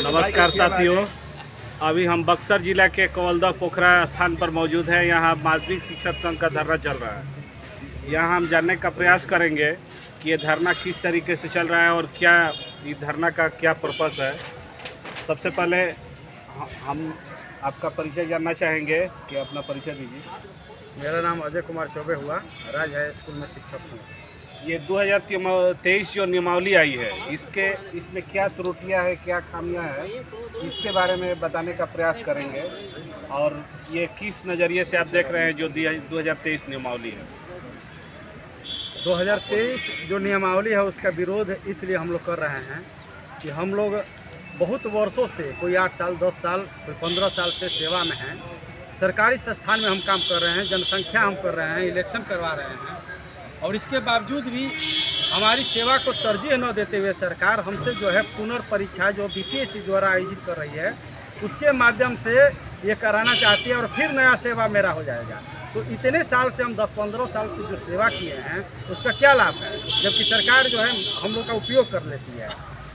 नमस्कार साथियों, अभी हम बक्सर जिला के कवलदा पोखरा स्थान पर मौजूद हैं। यहाँ माध्यमिक शिक्षक संघ का धरना चल रहा है। यहाँ हम जानने का प्रयास करेंगे कि ये धरना किस तरीके से चल रहा है और क्या ये धरना का क्या पर्पस है। सबसे पहले हम आपका परिचय जानना चाहेंगे कि अपना परिचय दीजिए। मेरा नाम अजय कुमार चौबे हुआ, राज हाई स्कूल में शिक्षक हूँ। ये 2023 जो नियमावली आई है, इसमें क्या त्रुटियां है, क्या खामियां है, इसके बारे में बताने का प्रयास करेंगे। और ये किस नज़रिए से आप देख रहे हैं जो 2023 नियमावली है। 2023 जो नियमावली है उसका विरोध इसलिए हम लोग कर रहे हैं कि हम लोग बहुत वर्षों से, कोई 8 साल 10 साल कोई 15 साल से सेवा में हैं। सरकारी संस्थान में हम काम कर रहे हैं, जनसंख्या हम कर रहे हैं, इलेक्शन करवा रहे हैं, और इसके बावजूद भी हमारी सेवा को तरजीह न देते हुए सरकार हमसे जो है पुनर्परीक्षा जो बीपीएससी द्वारा आयोजित कर रही है उसके माध्यम से ये कराना चाहती है और फिर नया सेवा मेरा हो जाएगा। तो इतने साल से हम 10-15 साल से जो सेवा किए हैं उसका क्या लाभ है, जबकि सरकार जो है हम लोग का उपयोग कर लेती है।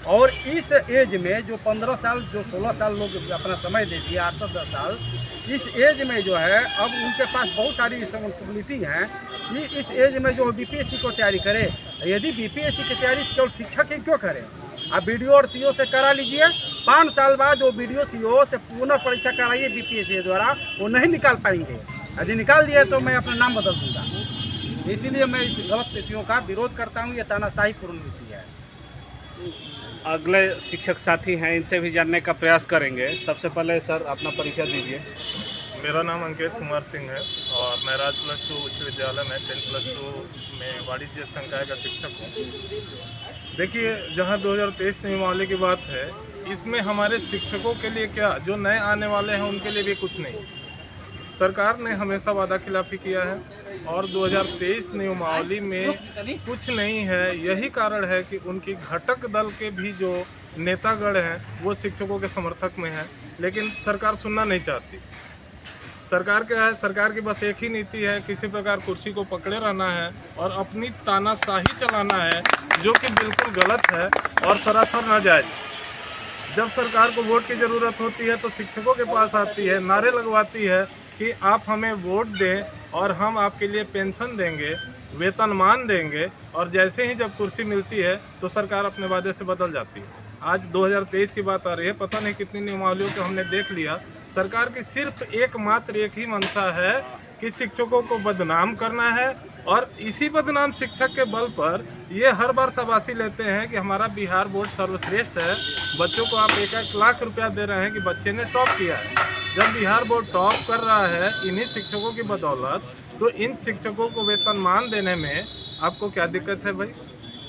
और इस एज में जो 15 साल जो 16 साल लोग अपना समय देती है, 8-10 साल, इस एज में जो है अब उनके पास बहुत सारी रिस्पॉन्सिबिलिटी हैं कि इस एज में जो बीपीएससी को तैयारी करे। यदि बीपीएससी की तैयारी केवल शिक्षक ही क्यों करें, आप बीडीओ और सीओ से करा लीजिए। 5 साल बाद वो बीडीओ सीओ से पुनः परीक्षा कराइए बीपीएससी द्वारा, वो नहीं निकाल पाएंगे। यदि निकाल दिए तो मैं अपना नाम बदल दूँगा। इसीलिए मैं इस गलत नीतियों का विरोध करता हूँ। ये तानाशाही पूर्ण नीति है। अगले शिक्षक साथी हैं, इनसे भी जानने का प्रयास करेंगे। सबसे पहले सर अपना परिचय दीजिए। मेरा नाम अंकेश कुमार सिंह है और मैं राज +2 उच्च विद्यालय में 10+2 में वाणिज्य संकाय का शिक्षक हूँ। देखिए, जहाँ 2023 नियमावली की बात है, इसमें हमारे शिक्षकों के लिए क्या, जो नए आने वाले हैं उनके लिए भी कुछ नहीं। सरकार ने हमेशा वादा खिलाफी किया है और 2023 नियमावली में कुछ नहीं है। यही कारण है कि उनकी घटक दल के भी जो नेतागण हैं वो शिक्षकों के समर्थक में हैं, लेकिन सरकार सुनना नहीं चाहती। सरकार क्या है, सरकार की बस एक ही नीति है, किसी प्रकार कुर्सी को पकड़े रहना है और अपनी तानाशाही चलाना है, जो कि बिल्कुल गलत है और सरासर नाजायज। जब सरकार को वोट की ज़रूरत होती है तो शिक्षकों के पास आती है, नारे लगवाती है कि आप हमें वोट दें और हम आपके लिए पेंशन देंगे, वेतनमान देंगे, और जैसे ही जब कुर्सी मिलती है तो सरकार अपने वादे से बदल जाती है। आज 2023 की बात आ रही है, पता नहीं कितनी नियमावलियों को हमने देख लिया। सरकार की सिर्फ एक ही मंशा है कि शिक्षकों को बदनाम करना है, और इसी बदनाम शिक्षक के बल पर ये हर बार शाबाशी लेते हैं कि हमारा बिहार बोर्ड सर्वश्रेष्ठ है। बच्चों को आप 1-1 लाख रुपया दे रहे हैं कि बच्चे ने टॉप किया है। जब बिहार बोर्ड टॉप कर रहा है इन्हीं शिक्षकों की बदौलत, तो इन शिक्षकों को वेतनमान देने में आपको क्या दिक्कत है भाई?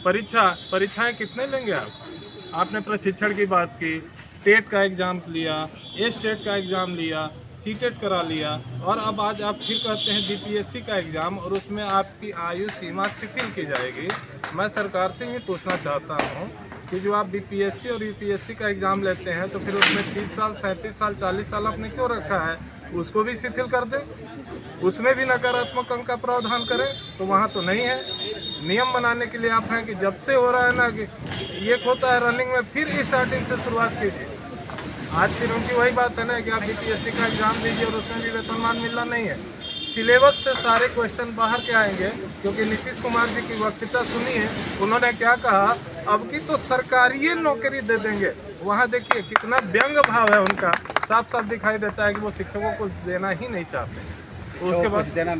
परीक्षाएं कितने लेंगे आप? आपने प्रशिक्षण की बात की, टेट का एग्ज़ाम लिया, स्टेट का एग्ज़ाम लिया, सीटेट करा लिया, और अब आज आप फिर कहते हैं बीपीएससी का एग्ज़ाम, और उसमें आपकी आयु सीमा शिथिल की जाएगी। मैं सरकार से ही पूछना चाहता हूँ कि जो आप बीपीएससी और यूपीएससी का एग्ज़ाम लेते हैं तो फिर उसमें 30 साल, 37 साल, 40 साल आपने क्यों रखा है? उसको भी शिथिल कर दें, उसमें भी नकारात्मक अंक का प्रावधान करें। तो वहाँ तो नहीं है। नियम बनाने के लिए आप हैं कि जब से हो रहा है ना कि एक होता है रनिंग में, फिर स्टार्टिंग से शुरुआत कीजिए। आज फिर उनकी वही बात है ना कि आप बीपीएससी का एग्ज़ाम दीजिए और उसमें भी वेतनमान मिलना नहीं है। सिलेबस से सारे क्वेश्चन बाहर के आएंगे, क्योंकि नीतीश कुमार जी की वक्तव्य सुनिए, उन्होंने क्या कहा, अब की तो सरकारी नौकरी दे देंगे। वहाँ देखिए कितना व्यंग भाव है उनका, साफ साफ दिखाई देता है कि वो शिक्षकों को देना ही नहीं चाहते। उसके बाद कुछ देना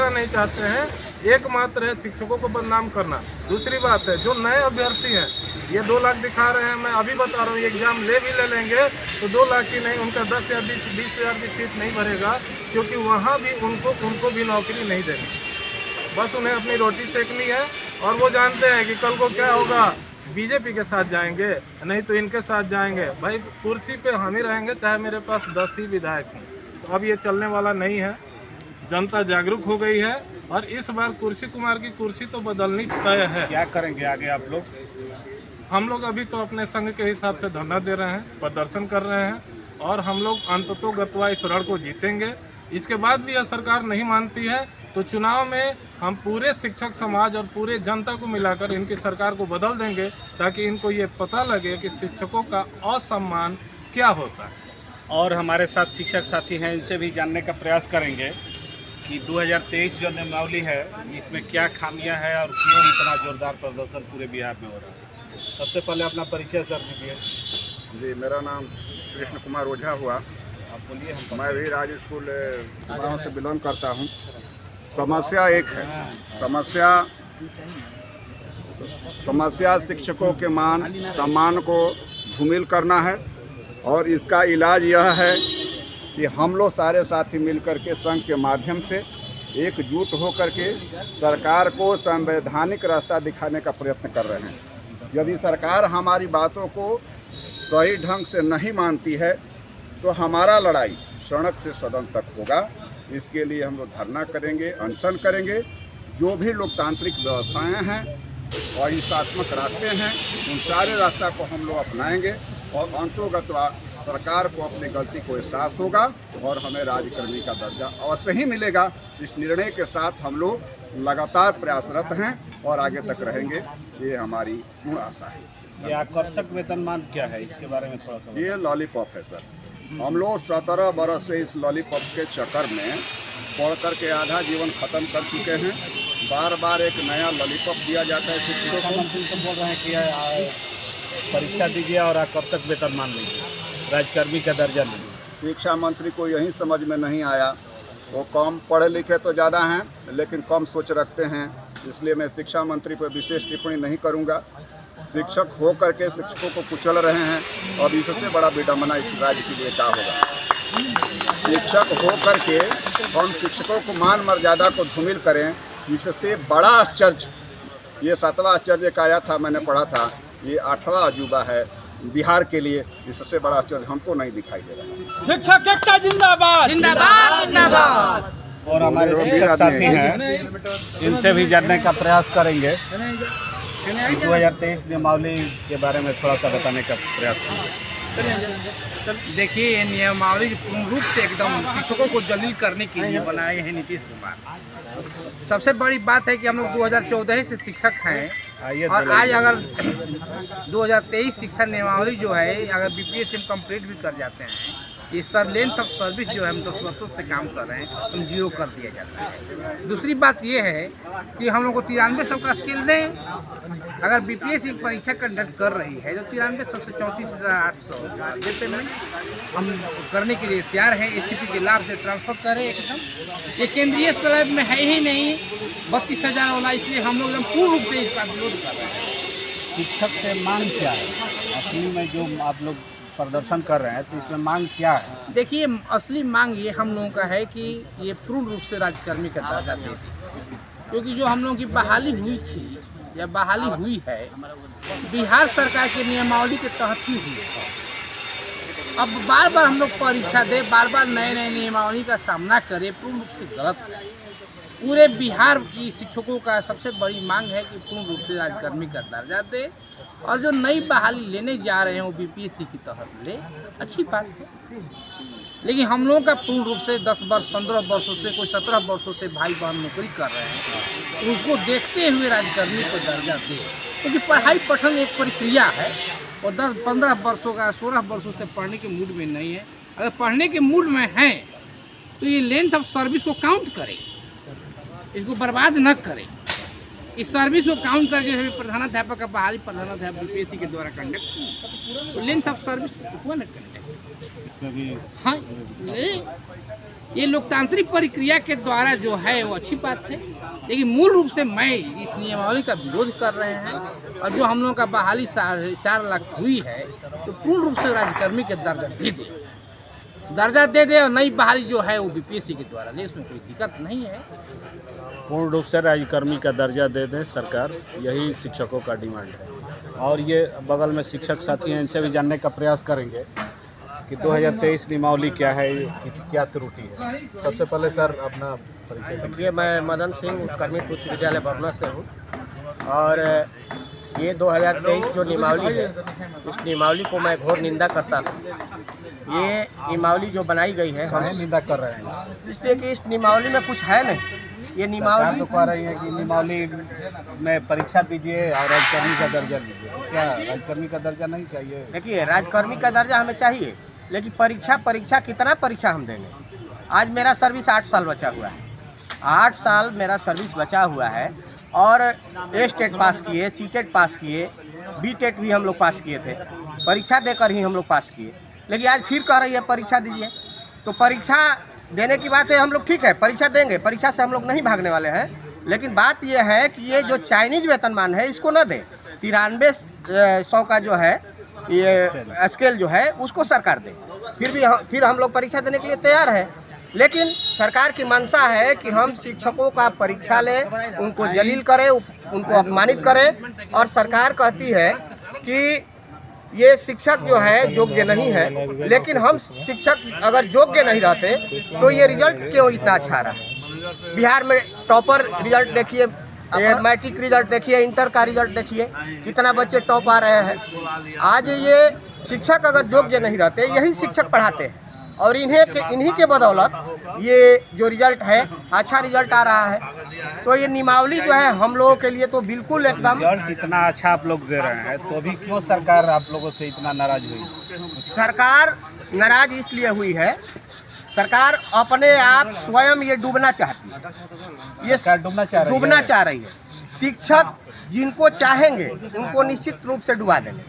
नहीं चाहते हैं। एकमात्र है शिक्षकों को बदनाम करना। दूसरी बात है, जो नए अभ्यर्थी हैं ये 2 लाख दिखा रहे हैं। मैं अभी बता रहा हूँ, एग्ज़ाम ले लेंगे तो 2 लाख ही नहीं, उनका 10 या 20 हज़ार भी सीट नहीं भरेगा, क्योंकि वहाँ भी उनको भी नौकरी नहीं देनी। बस उन्हें अपनी रोटी सेकनी है, और वो जानते हैं कि कल को क्या होगा, बीजेपी के साथ जाएंगे, नहीं तो इनके साथ जाएंगे। भाई कुर्सी पे हम ही रहेंगे, चाहे मेरे पास 10 ही विधायक हों। तो अब ये चलने वाला नहीं है। जनता जागरूक हो गई है और इस बार कुर्सी कुमार की कुर्सी तो बदलनी तय है। क्या करेंगे आगे आप लोग? हम लोग अभी तो अपने संघ के हिसाब से धरना दे रहे हैं, प्रदर्शन कर रहे हैं, और हम लोग अंततोगत्वा इस रण को जीतेंगे। इसके बाद भी यह सरकार नहीं मानती है तो चुनाव में हम पूरे शिक्षक समाज और पूरे जनता को मिलाकर इनकी सरकार को बदल देंगे, ताकि इनको ये पता लगे कि शिक्षकों का असम्मान क्या होता है। और हमारे साथ शिक्षक साथी हैं, इनसे भी जानने का प्रयास करेंगे कि 2023 जो नियमावली है इसमें क्या खामियां हैं और क्यों इतना जोरदार प्रदर्शन पूरे बिहार में हो रहा है। सबसे पहले अपना परिचय सर दीजिए। जी, मेरा नाम कृष्ण कुमार ओझा हुआ। आप बोलिए। हम मैं भी राज स्कूल गाँव से बिलोंग करता हूँ। समस्या एक है, समस्या शिक्षकों के मान सम्मान को धूमिल करना है, और इसका इलाज यह है कि हम लोग सारे साथी मिलकर के संघ के माध्यम से एकजुट होकर के सरकार को संवैधानिक रास्ता दिखाने का प्रयत्न कर रहे हैं। यदि सरकार हमारी बातों को सही ढंग से नहीं मानती है तो हमारा लड़ाई सड़क से सदन तक होगा। इसके लिए हम लोग धरना करेंगे, अनशन करेंगे। जो भी लोकतांत्रिक व्यवस्थाएं हैं और हिंसात्मक रास्ते हैं, उन सारे रास्ता को हम लोग अपनाएंगे और अंतोगत्वा सरकार को अपनी गलती को एहसास होगा और हमें राज्यकर्मी का दर्जा अवश्य ही मिलेगा। इस निर्णय के साथ हम लोग लगातार प्रयासरत हैं और आगे तक रहेंगे, ये हमारी पूर्ण आशा है। ये आकर्षक वेतनमान क्या है, इसके बारे में थोड़ा सा। ये लॉलीपॉप है सर। हम लोग 17 बरस से इस लॉलीपॉप के चक्कर में पढ़ कर के आधा जीवन खत्म कर चुके हैं। बार बार एक नया लॉलीपॉप दिया जाता है शिक्षकों को। मंत्री तो बोल रहे हैं कि परीक्षा दीजिए और आकर्षक वेतनमान लीजिए, राज्यकर्मी का दर्जा लीजिए। शिक्षा मंत्री को यही समझ में नहीं आया। वो कम पढ़े लिखे तो ज़्यादा हैं लेकिन कम सोच रखते हैं, इसलिए मैं शिक्षा मंत्री पर विशेष टिप्पणी नहीं करूंगा। शिक्षक हो करके शिक्षकों को कुचल रहे हैं और इससे बड़ा विडम्बना इस राज्य के लिए क्या होगा। शिक्षक हो करके हम शिक्षकों को मान मर्यादा को धूमिल करें, इससे बड़ा आश्चर्य, ये 7वां आश्चर्य का आया था, मैंने पढ़ा था, ये 8वां अजूबा है बिहार के लिए। इससे बड़ा आश्चर्य हमको नहीं दिखाई दे रहा। शिक्षक एकता जिंदाबाद जिंदाबाद जिंदाबाद। और हमारे शिक्षक साथी हैं, इनसे भी जानने का प्रयास करेंगे। 2023 नियमावली के बारे में थोड़ा सा बताने का प्रयास करेंगे। देखिए, ये नियमावली पूर्ण रूप से एकदम शिक्षकों को जलील करने के लिए बनाए हैं नीतीश कुमार। सबसे बड़ी बात है कि हम लोग 2014 से शिक्षक हैं और आज अगर 2023 शिक्षा नियमावली जो है अगर BPSC हम कंप्लीट भी कर जाते हैं, ये सर लेंथ ऑफ सर्विस जो है हम 10 वर्षों से काम कर रहे हैं, हम 0 कर दिया जाता है। दूसरी बात ये है कि हम लोग को 9300 का स्केल दें। अगर BPSC परीक्षा कंडक्ट कर रही है तो 9300 से 34,800 देते में हम करने के लिए तैयार हैं। SCP के लाभ से ट्रांसफर करें एकदम। ये केंद्रीय स्लैब में है ही नहीं 32,000 वाला, इसलिए हम लोग एकदम पूर्ण रूप से इसका विरोध कर रहे हैं। शिक्षक से मांग क्या है असली में, जो आप लोग प्रदर्शन कर रहे हैं, तो इसमें मांग क्या है? देखिए, असली मांग ये हम लोगों का है कि ये पूर्ण रूप से राज्यकर्मी का दर्जा दे दी, क्योंकि जो हम लोगों की बहाली हुई थी या बहाली हुई है बिहार सरकार के नियमावली के तहत ही हुई है। अब बार बार हम लोग परीक्षा दे, बार बार नए नए नियमावली का सामना करें, पूर्ण रूप से गलत है। पूरे बिहार की शिक्षकों का सबसे बड़ी मांग है कि पूर्ण रूप से राज्यकर्मी का दर्जा दे, और जो नई बहाली लेने जा रहे हैं वो BPSC की तहत ले, अच्छी बात है। लेकिन हम लोगों का पूर्ण रूप से 10 वर्ष 15 वर्षों से, कोई 17 वर्षों से भाई बहन नौकरी कर रहे हैं, तो उसको देखते हुए राज्यकर्मी को दर्जा दे, क्योंकि पढ़ाई पठन एक प्रक्रिया है और 10-15 वर्षों का 16 वर्षों से पढ़ने के मूड में नहीं है। अगर पढ़ने के मूड में हैं तो ये लेंथ ऑफ सर्विस को काउंट करें, इसको बर्बाद न करें। इस सर्विस को काउंट करके प्रधानाध्यापक का बहाली प्रधानाध्यापक BPSC के द्वारा कंडक्ट, तो लेंथ ऑफ सर्विस हुआ न कंडक्ट इसमें भी। हाँ, ये लोकतांत्रिक प्रक्रिया के द्वारा जो है वो अच्छी बात है, लेकिन मूल रूप से मैं इस नियमावली का विरोध कर रहे हैं। और जो हम लोगों का बहाली 4 लाख हुई है, तो पूर्ण रूप से राज्यकर्मी के दर्जा दे दे और नई बहाली जो है वो BPSC के द्वारा ले, उसमें कोई दिक्कत नहीं है। पूर्ण रूप से राज्यकर्मी का दर्जा दे दें सरकार, यही शिक्षकों का डिमांड है। और ये बगल में शिक्षक साथी हैं, इनसे भी जानने का प्रयास करेंगे कि 2023 नियमावली क्या है, क्या त्रुटि है। सबसे पहले सर अपना परिचय दीजिए। मैं मदन सिंह उत्कर्मित उच्च विद्यालय बरना से हूँ, और ये 2023 जो नियमावली है, इस नियमावली को मैं घोर निंदा करता हूँ। ये नियमावली जो बनाई गई है, हम निंदा कर रहे हैं इसलिए कि इस नियमावली में कुछ है नहीं। ये सरकार नियमावली तो कह रही है कि नियमावली में परीक्षा दीजिए और राजकर्मी का दर्जा लीजिए, तो क्या राजकर्मी का दर्जा नहीं चाहिए? देखिए, राजकर्मी का दर्जा हमें चाहिए, लेकिन परीक्षा कितना परीक्षा हम देंगे? आज मेरा सर्विस 8 साल बचा हुआ है, 8 साल मेरा सर्विस बचा हुआ है और ए टेट पास किए, सी टेट पास किए, बी टेट भी हम लोग पास किए थे, परीक्षा देकर ही हम लोग पास किए। लेकिन आज फिर कह रही है परीक्षा दीजिए, तो परीक्षा देने की बात है, हम लोग ठीक है परीक्षा देंगे, परीक्षा से हम लोग नहीं भागने वाले हैं। लेकिन बात यह है कि ये जो चाइनीज वेतनमान है इसको न दें, 9300 का जो है ये स्केल जो है उसको सरकार दे, फिर हम लोग परीक्षा देने के लिए तैयार है। लेकिन सरकार की मंशा है कि हम शिक्षकों का परीक्षा लें, उनको जलील करें, उनको अपमानित करें, और सरकार कहती है कि ये शिक्षक जो है योग्य नहीं है। लेकिन हम शिक्षक अगर योग्य नहीं रहते तो ये रिजल्ट क्यों इतना अच्छा रहा? बिहार में टॉपर रिजल्ट देखिए, मैट्रिक रिजल्ट देखिए, इंटर का रिजल्ट देखिए, कितना बच्चे टॉप आ रहे हैं। आज ये शिक्षक अगर योग्य नहीं रहते, यही शिक्षक पढ़ाते हैं और इन्हीं के बदौलत ये जो रिजल्ट है अच्छा रिजल्ट आ रहा है। तो ये नियमावली जो है हम लोगों के लिए तो बिल्कुल एकदम, रिजल्ट इतना अच्छा आप लोग दे रहे हैं तो भी क्यों सरकार आप लोगों से इतना नाराज हुई? सरकार नाराज इसलिए हुई है, सरकार अपने आप स्वयं ये डूबना चाहती है, ये सरकार डूबना चाह रही है। शिक्षक जिनको चाहेंगे उनको निश्चित रूप से डुबा देंगे।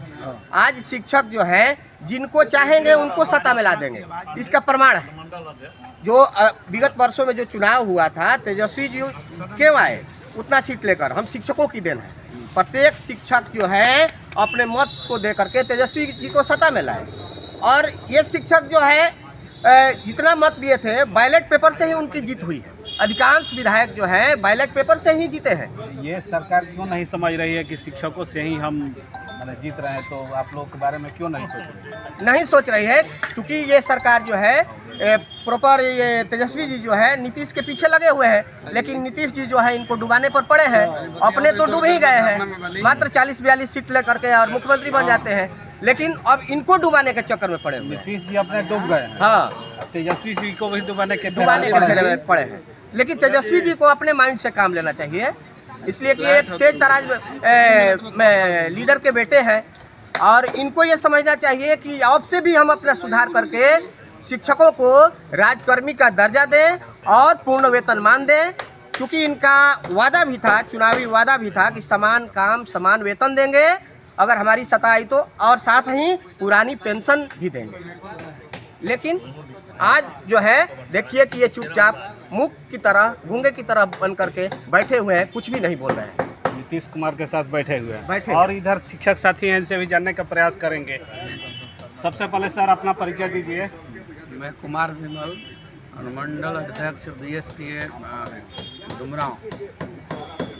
आज शिक्षक जो है जिनको चाहेंगे उनको सत्ता में ला देंगे, इसका प्रमाण है। जो विगत वर्षों में जो चुनाव हुआ था, तेजस्वी जी क्यों आए उतना सीट लेकर? हम शिक्षकों की देन है। प्रत्येक शिक्षक जो है अपने मत को दे करके तेजस्वी जी को सत्ता में लाए, और ये शिक्षक जो है जितना मत दिए थे बैलेट पेपर से ही उनकी जीत हुई है। अधिकांश विधायक जो है बैलेट पेपर से ही जीते हैं। ये सरकार क्यों नहीं समझ रही है कि शिक्षकों से ही हम जीत रहे हैं, तो आप लोग के बारे में क्यों नहीं सोच रही? नहीं सोच रही है, क्योंकि ये सरकार जो है प्रॉपर, ये तेजस्वी जी जो है नीतीश के पीछे लगे हुए हैं। लेकिन नीतीश जी जो है इनको डुबाने पर पड़े हैं, अपने तो डूब ही गए हैं, मात्र 40-42 सीट लेकर के और मुख्यमंत्री बन जाते हैं। लेकिन अब इनको डुबाने के चक्कर में पड़े हुए हैं। नीतीश जी अपने डूब गए हैं, हाँ, तेजस्वी जी को भी डुबाने के फेरे में पड़े हैं। लेकिन तेजस्वी जी को अपने माइंड से काम लेना चाहिए, इसलिए कि ये तेज तराज में लीडर के बेटे हैं, और इनको ये समझना चाहिए कि अब से भी हम अपना सुधार करके शिक्षकों को राजकर्मी का दर्जा दें और पूर्ण वेतनमान दें। क्योंकि इनका वादा भी था, चुनावी वादा भी था कि समान काम समान वेतन देंगे अगर हमारी सत्ता आई तो, और साथ ही पुरानी पेंशन भी देंगे। लेकिन आज जो है देखिए कि ये चुपचाप मूक की तरह, गूंगे की तरह बन करके बैठे हुए हैं, कुछ भी नहीं बोल रहे हैं। नीतीश कुमार के साथ बैठे हुए हैं बैठे। और इधर शिक्षक साथी हैं, इनसे भी जानने का प्रयास करेंगे। सबसे पहले सर अपना परिचय दीजिए। मैं कुमार विमल, अनुमंडल अध्यक्ष BSTA डुमरांव।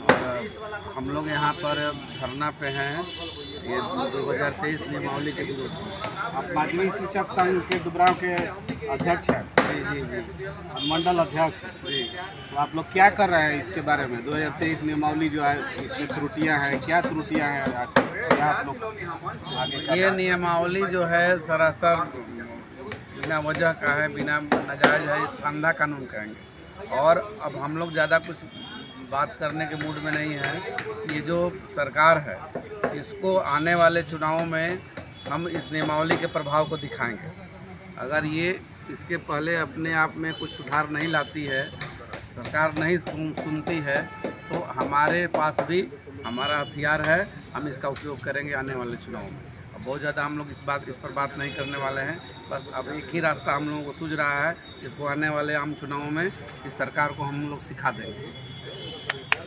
और हम लोग यहाँ पर धरना पे हैं, ये 2023 नियमावली के विरुद्ध। आप माध्यमिक शिक्षक संघ के डुमरांव के अध्यक्ष हैं? जी। अनुमंडल अध्यक्ष जी। तो आप लोग क्या कर रहे हैं इसके बारे में? 2023 नियमावली जो है इसमें त्रुटियां हैं, क्या त्रुटियां हैं, क्या आप लोग आगे? ये नियमावली जो है सरासर बिना वजह का है, बिना नाजायज है, इसको अंधा कानून कहेंगे। और अब हम लोग ज़्यादा कुछ बात करने के मूड में नहीं है। ये जो सरकार है इसको आने वाले चुनावों में हम इस नियमावली के प्रभाव को दिखाएंगे। अगर ये इसके पहले अपने आप में कुछ सुधार नहीं लाती है, सरकार नहीं सुनती है, तो हमारे पास भी हमारा हथियार है, हम इसका उपयोग करेंगे आने वाले चुनावों में। अब बहुत ज़्यादा हम लोग इस पर बात नहीं करने वाले हैं। बस अब एक ही रास्ता हम लोगों को सूझ रहा है, जिसको आने वाले आम चुनावों में इस सरकार को हम लोग सिखा देंगे।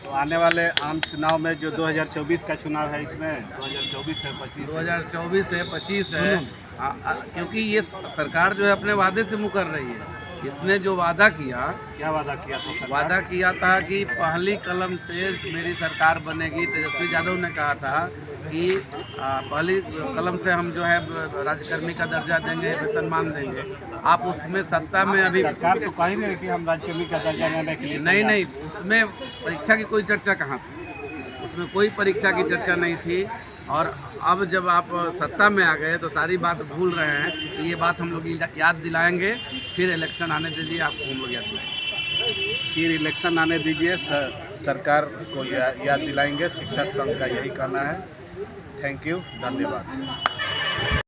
तो आने वाले आम चुनाव में जो 2024 का चुनाव है, इसमें 2024 है 25 2024 है 25 है, क्योंकि ये सरकार जो है अपने वादे से मुकर रही है। इसने जो वादा किया, क्या वादा किया था सरकार? वादा किया था कि पहली कलम से मेरी सरकार बनेगी। तेजस्वी यादव ने कहा था कि पहली कलम से हम जो है राजकर्मी का दर्जा देंगे, वेतनमान देंगे। आप उसमें सत्ता में अभी सरकार तो कही नहीं कि हम राजकर्मी का दर्जा लेने के लिए नहीं, उसमें परीक्षा की कोई चर्चा कहाँ थी? उसमें कोई परीक्षा की चर्चा नहीं थी। और अब जब आप सत्ता में आ गए तो सारी बात भूल रहे हैं। तो ये बात हम लोग याद दिलाएंगे, फिर इलेक्शन आने दीजिए, आपको हम लोग याद दिलाएंगे। फिर इलेक्शन आने दीजिए, सरकार को याद दिलाएंगे। शिक्षक संघ का यही कहना है। थैंक यू, धन्यवाद।